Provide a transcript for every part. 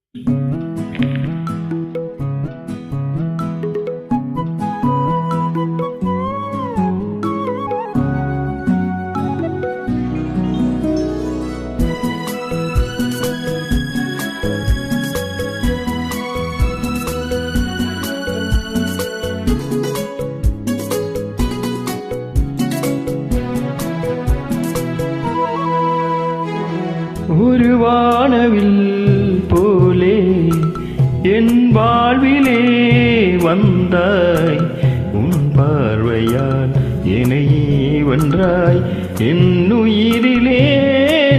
ஒரு வானவில் போலே என் வாழ்விலே வந்தாய், உன் பார்வையால் என்னை வென்றாய், என் உயிரிலே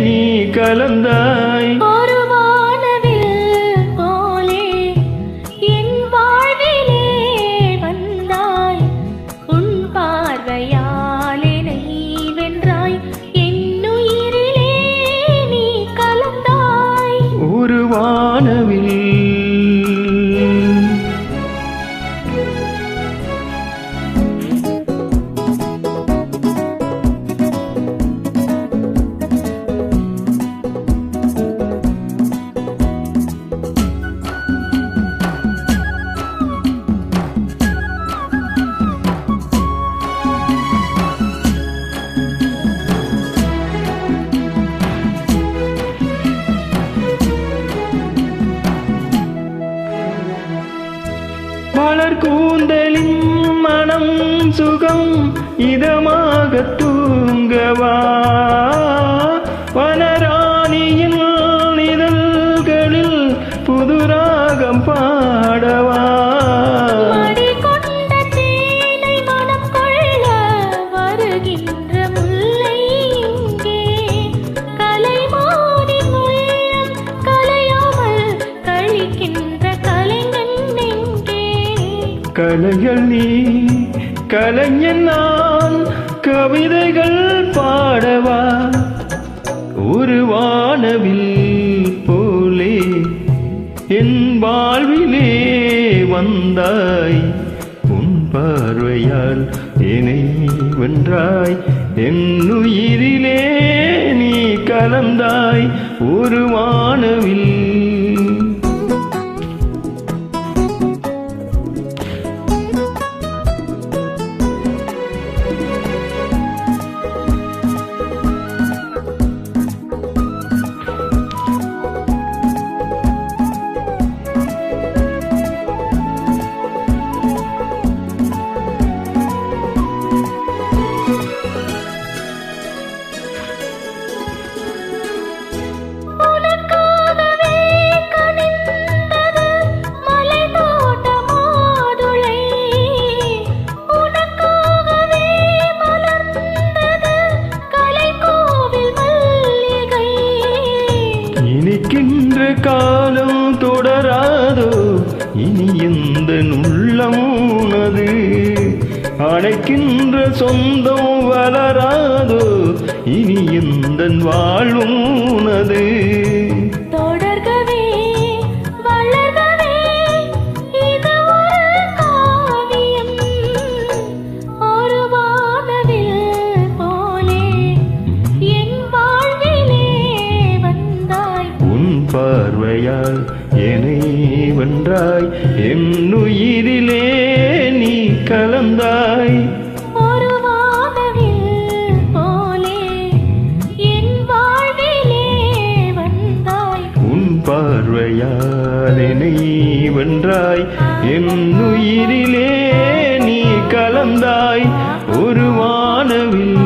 நீ கலந்தாய். ஒரு வானவில் மலர் கூந்தலின் மனம் சுகம் இதமாக தூங்கவா, வனராணியின் இதழ்களில் புதுராகம் பாடவா. கலைகள் நீ கலைஞன் நான், கவிதைகள் பாடவா. ஒரு வானவில் போலே என் வாழ்விலே வந்தாய், உன் பார்வையால் என்னை வென்றாய், என் உயிரிலே நீ கலந்தாய். ஒரு வானவில் காலம் தொடராதோ, இனி எந்த உள்ளம் உனது, அணைக்கின்ற சொந்தம் வளராதோ, இனி எந்த வாழ்வும் உனது. பார்வையால் என்னை வென்றாய், என் உயிரிலே நீ கலந்தாய். ஒரு வானவில் போலே என் வாழ்விலே வந்தாய், உன் பார்வையால் என்னை வென்றாய், என் உயிரிலே நீ கலந்தாய். ஒரு வானவில்